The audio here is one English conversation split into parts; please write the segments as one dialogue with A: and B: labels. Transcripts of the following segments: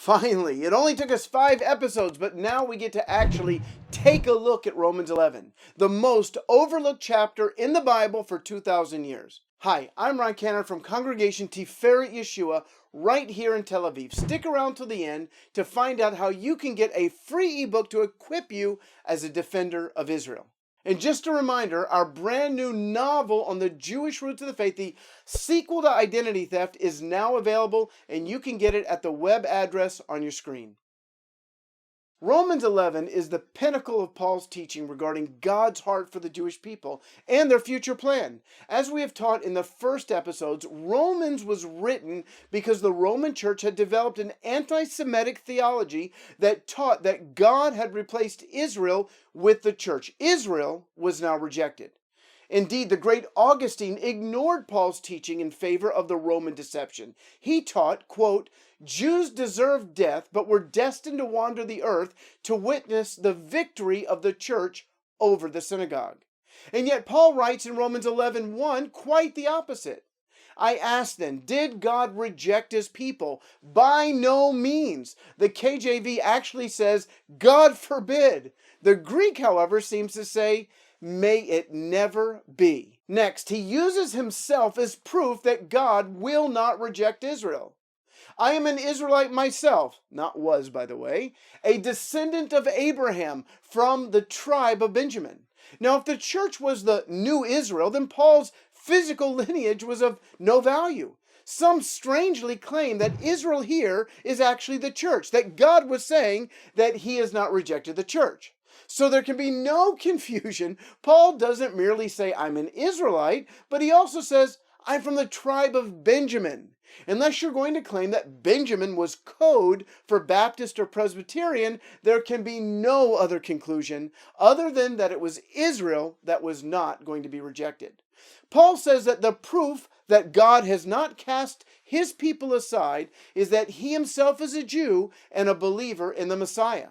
A: Finally, it only took us 5 episodes, but now we get to actually take a look at Romans 11, the most overlooked chapter in the Bible for 2,000 years. Hi, I'm Cantor from Congregation Tiferet Yeshua right here in Tel Aviv. Stick around till the end to find out how you can get a free ebook to equip you as a defender of Israel. And just a reminder, our brand new novel on the Jewish roots of the faith, the sequel to Identity Theft, is now available, and you can get it at the web address on your screen. Romans 11 is the pinnacle of Paul's teaching regarding God's heart for the Jewish people and their future plan. As we have taught in the first episodes, Romans was written because the Roman Church had developed an anti-Semitic theology that taught that God had replaced Israel with the church. Israel was now rejected. Indeed, the great Augustine ignored Paul's teaching in favor of the Roman deception. He taught, quote, Jews deserved death, but were destined to wander the earth to witness the victory of the church over the synagogue. And yet Paul writes in Romans 11:1 quite the opposite. I ask then, did God reject his people? By no means. The KJV actually says, God forbid. The Greek, however, seems to say, may it never be. Next, he uses himself as proof that God will not reject Israel. I am an Israelite myself, not was, by the way, a descendant of Abraham from the tribe of Benjamin. Now, if the church was the new Israel, then Paul's physical lineage was of no value. Some strangely claim that Israel here is actually the church, that God was saying that he has not rejected the church. So there can be no confusion. Paul doesn't merely say, I'm an Israelite, but he also says, I'm from the tribe of Benjamin. Unless you're going to claim that Benjamin was code for Baptist or Presbyterian, there can be no other conclusion other than that it was Israel that was not going to be rejected. Paul says that the proof that God has not cast his people aside is that he himself is a Jew and a believer in the Messiah.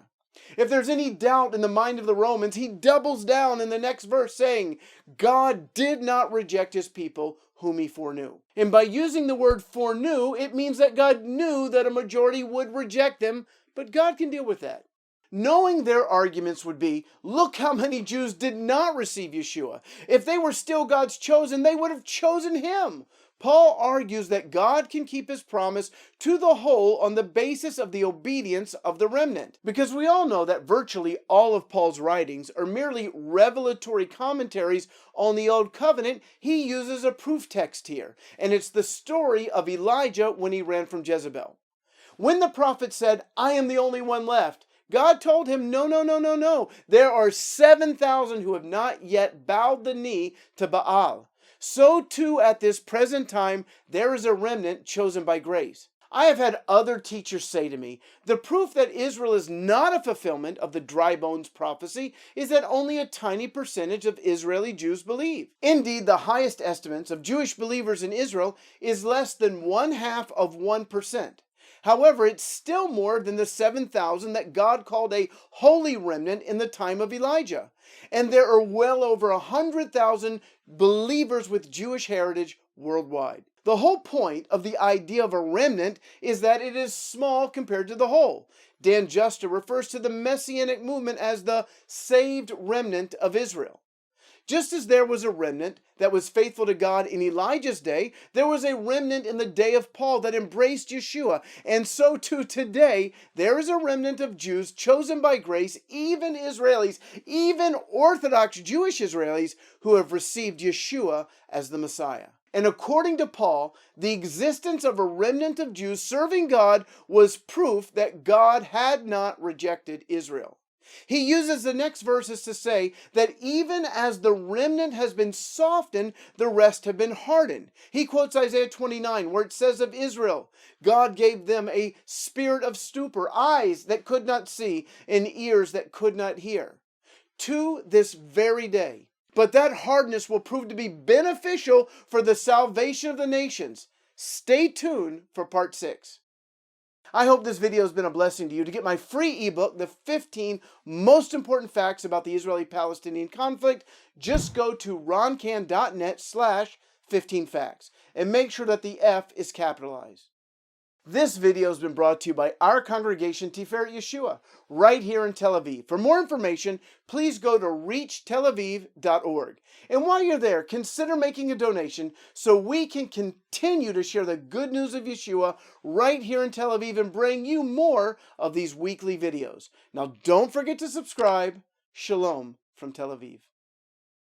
A: If there's any doubt in the mind of the Romans, he doubles down in the next verse saying, God did not reject his people whom he foreknew. And by using the word foreknew, it means that God knew that a majority would reject them, but God can deal with that. Knowing their arguments would be, look how many Jews did not receive Yeshua. If they were still God's chosen, they would have chosen him. Paul argues that God can keep his promise to the whole on the basis of the obedience of the remnant. Because we all know that virtually all of Paul's writings are merely revelatory commentaries on the Old Covenant, he uses a proof text here. And it's the story of Elijah when he ran from Jezebel. When the prophet said, I am the only one left, God told him, no. There are 7,000 who have not yet bowed the knee to Baal. So too at this present time, there is a remnant chosen by grace. I have had other teachers say to me, the proof that Israel is not a fulfillment of the dry bones prophecy is that only a tiny percentage of Israeli Jews believe. Indeed, the highest estimates of Jewish believers in Israel is less than 0.5%. However, it's still more than the 7,000 that God called a holy remnant in the time of Elijah. And there are well over 100,000 believers with Jewish heritage worldwide. The whole point of the idea of a remnant is that it is small compared to the whole. Dan Juster refers to the Messianic movement as the saved remnant of Israel. Just as there was a remnant that was faithful to God in Elijah's day, there was a remnant in the day of Paul that embraced Yeshua. And so too today, there is a remnant of Jews chosen by grace, even Israelis, even Orthodox Jewish Israelis who have received Yeshua as the Messiah. And according to Paul, the existence of a remnant of Jews serving God was proof that God had not rejected Israel. He uses the next verses to say that even as the remnant has been softened, the rest have been hardened. He quotes Isaiah 29, where it says of Israel, God gave them a spirit of stupor, eyes that could not see, and ears that could not hear, to this very day. But that hardness will prove to be beneficial for the salvation of the nations. Stay tuned for part 6. I hope this video has been a blessing to you. To get my free ebook, The 15 Most Important Facts About the Israeli-Palestinian Conflict, just go to roncan.net/15facts and make sure that the F is capitalized. This video has been brought to you by our congregation Tiferet Yeshua, right here in Tel Aviv. For more information, please go to reachtelaviv.org. And while you're there, consider making a donation so we can continue to share the good news of Yeshua right here in Tel Aviv and bring you more of these weekly videos. Now, don't forget to subscribe. Shalom from Tel Aviv.